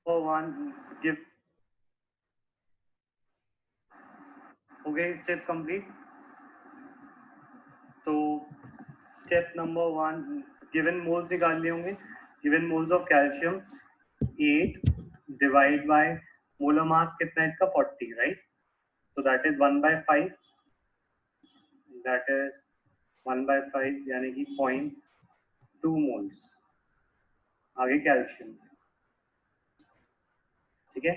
For one, give. हो गया step complete. तो स्टेप नंबर 1, गिवन मोल्स निकाल लिए होंगे. Given moles of calcium 8 divide by molar mass कितना है इसका 40, right. So that is 1/5. That is 1/5 यानी कि 0.2 मोल्स. आगे कैल्शियम, ठीक है.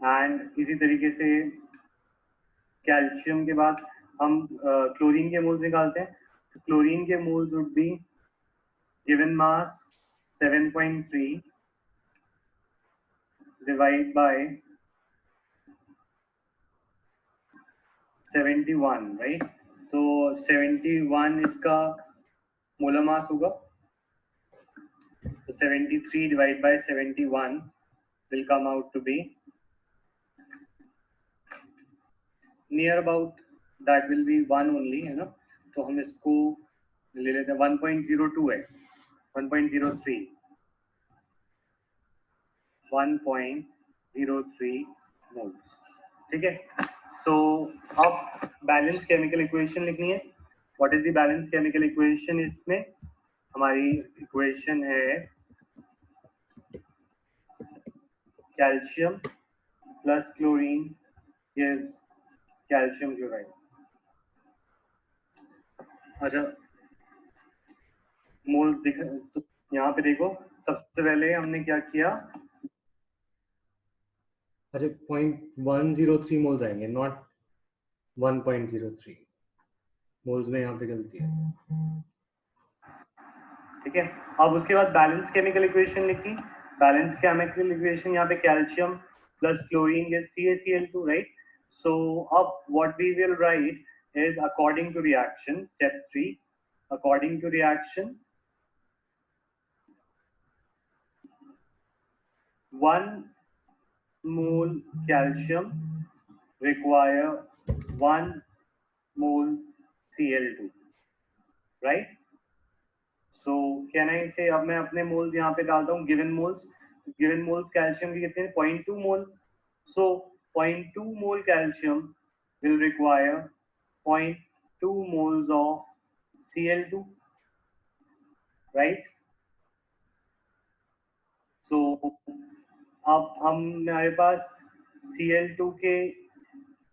एंड इसी तरीके से कैल्शियम के बाद हम क्लोरीन के मोल्स निकालते हैं. तो क्लोरीन के moles would be given mass 7.3 divide by 71, right. तो 71 इसका मोलर मास होगा. तो 73 divide by 71 will come out to be near about that will be 1 only, है ना, तो हम इसको ले लेते हैं 1.02 है, 1.03 1.03 मोल्स, ठीक है। सो अब बैलेंस केमिकल इक्वेशन लिखनी है। What is the balance chemical equation? इसमें हमारी इक्वेशन है calcium plus chlorine gives calcium chloride. अच्छा, मोल्स दिख तो यहाँ पे देखो, सबसे पहले हमने क्या किया, अरे 0.103 मोल्स आएंगे, नॉट 1.03 मोल्स में, यहाँ पे गलती है, ठीक है। अब उसके बाद बैलेंस केमिकल इक्वेशन लिखी। बैलेंस केमिकल इक्वेशन यहाँ पे calcium plus chlorine gives CaCl2, right. So अब what we will write is according to reaction, step 3, according to reaction 1 mole calcium require 1 mole Cl2, right? So can I say, अब मैं अपने moles यहाँ पे डालता हूँ, गिवन मोल्स कैल्शियम के कितने हैं, 0.2 मोल। So 0.2 mole calcium will require 0.2 moles of Cl2, right? So अब हमारे पास Cl2 के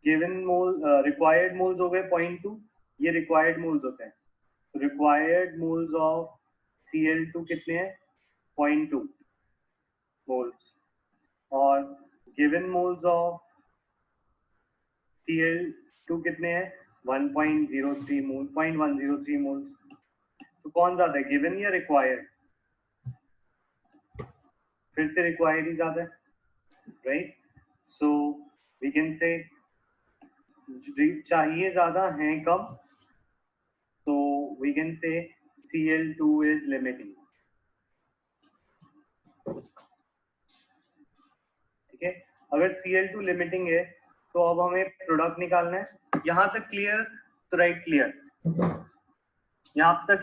गिवन मोल रिक्वायर्ड मोल्स हो गए 0.2, ये रिक्वायर्ड मोल्स होते हैं। रिक्वायर्ड मोल्स ऑफ Cl2 कितने हैं, 0.2 मोल्स, और गिवन मोल्स ऑफ Cl2 कितने हैं, 1.03 मोल, 0.103 मोल्स। तो कौन ज्यादा है, गिवन या रिक्वायर्ड? फिर से रिक्वायर्ड ही ज्यादा है, right. So we can say चाहिए ज्यादा है कम, तो we can say Cl2 is limiting, ठीक है। अगर Cl2 लिमिटिंग है तो अब हमें प्रोडक्ट निकालना है। यहाँ तक क्लियर? तो राइट, क्लियर। यहाँ तक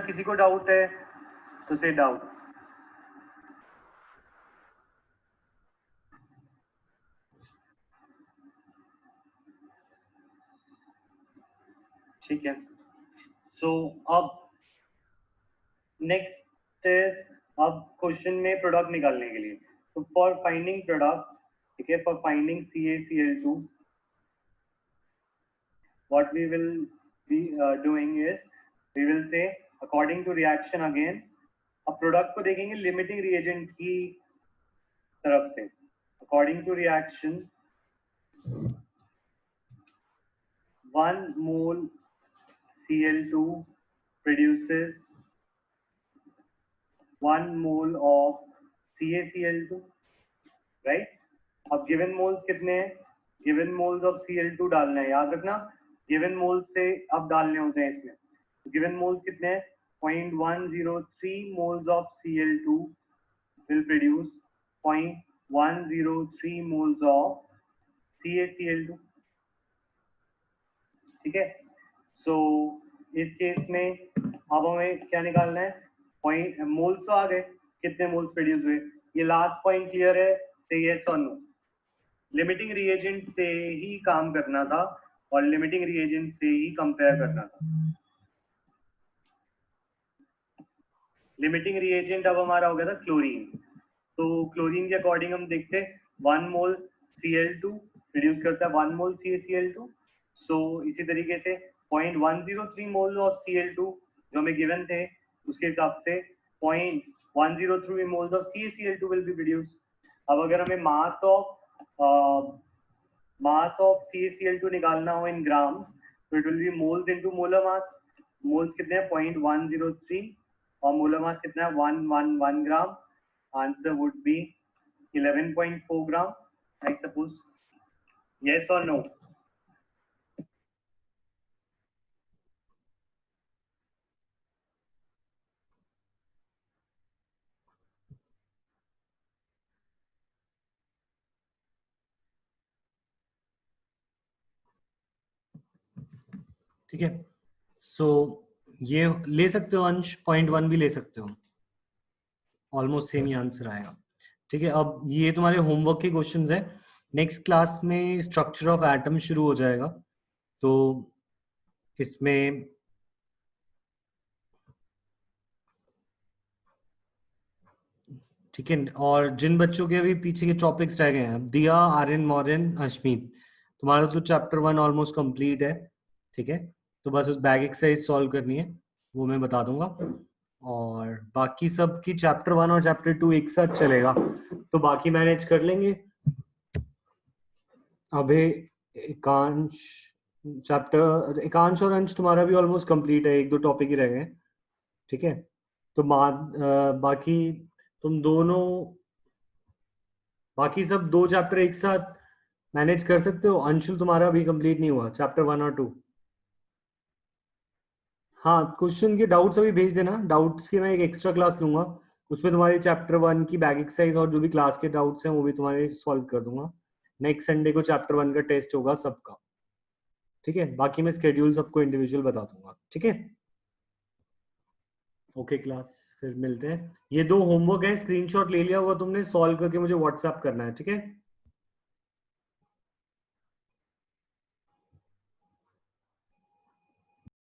किसी को डाउट है तो से डाउट। ठीक है। सो अब नेक्स्ट इज, अब क्वेश्चन में प्रोडक्ट निकालने के लिए, तो फॉर फाइंडिंग प्रोडक्ट, ठीक है, for finding CaCl2, what we will be doing is we will say according to reaction again। अब प्रोडक्ट को देखेंगे लिमिटिंग रिएजेंट की तरफ से। According to reaction 1 mole Cl2 produces 1 mole of CaCl2, right. अब given moles कितने हैं, given moles of Cl2 डालना है, याद रखना गिवन मोल्स से अब डालने होते हैं इसमें। गिवन मोल्स कितने हैं, 0.103 moles of Cl2 will produce 0.103 moles of CaCl2, ठीक है। सो इस केस में अब हमें क्या निकालना है, पॉइंट मोल्स तो आ गए, कितने मोल्स प्रोड्यूस हुए, ये लास्ट पॉइंट क्लियर है, से यस और नो। लिमिटिंग रिएजेंट से ही काम करना था और लिमिटिंग रिएजेंट से ही कंपेयर करना था। लिमिटिंग रिएजेंट अब हमारा हो गया था क्लोरीन, तो क्लोरीन के अकॉर्डिंग हम देखते हैं 1 मोल Cl2 प्रोड्यूस करता है 1 मोल CaCl2। सो इसी तरीके से 0.103 मोल ऑफ Cl2 जो हमें गिवन थे, उसके हिसाब से 0.103 moles of CaCl2 will be produce. अब अगर हमें मास ऑफ CaCl2 निकालना हो इन ग्राम्स, तो it will be moles into molar mass. Moles कितने हैं, 0.103, और मोलर मास कितना है, 111 gram. Answer would be 11.4 gram, I suppose. Yes और नो? ठीक है, सो ये ले सकते हो अंश, 0.1 भी ले सकते हो, ऑलमोस्ट सेम ही आंसर आएगा। ठीक है, अब ये तुम्हारे होमवर्क के क्वेश्चंस है। नेक्स्ट क्लास में स्ट्रक्चर ऑफ एटम शुरू हो जाएगा, तो इसमें ठीक है, और जिन बच्चों के अभी पीछे के टॉपिक्स रह गए हैं, दिया, आर्यन, मौर्यन, अश्मीत, तुम्हारा तो चैप्टर 1 ऑलमोस्ट कंप्लीट है। ठीक है, तो बस उस बैग एक्सरसाइज सॉल्व करनी है, वो मैं बता दूंगा। और बाकी सब की चैप्टर 1 और चैप्टर 2 एक साथ चलेगा, तो बाकी मैनेज कर लेंगे। अभी एकांश चैप्टर, एकांश और अंश तुम्हारा भी ऑलमोस्ट कंप्लीट है, एक दो टॉपिक ही रह गए। ठीक है, तो बाकी तुम दोनों, बाकी सब 2 चैप्टर एक साथ मैनेज कर सकते हो। अंशुल तुम्हारा अभी कंप्लीट नहीं हुआ चैप्टर 1 और 2। हाँ, क्वेश्चन के डाउट्स अभी भेज देना, डाउट्स की मैं एक एक्स्ट्रा क्लास लूंगा, उसमें तुम्हारे चैप्टर 1 की बैग एक्सरसाइज और जो भी क्लास के डाउट्स हैं वो भी तुम्हारे सॉल्व कर दूंगा। नेक्स्ट संडे को चैप्टर 1 का टेस्ट होगा सबका। ठीक है, बाकी मैं स्केड्यूल सबको इंडिविजुअल बता दूंगा। ठीक है, ओके क्लास, फिर मिलते हैं। ये 2 होमवर्क है, स्क्रीनशॉट ले लिया होगा तुमने, सॉल्व करके मुझे व्हाट्सएप करना है। ठीक है।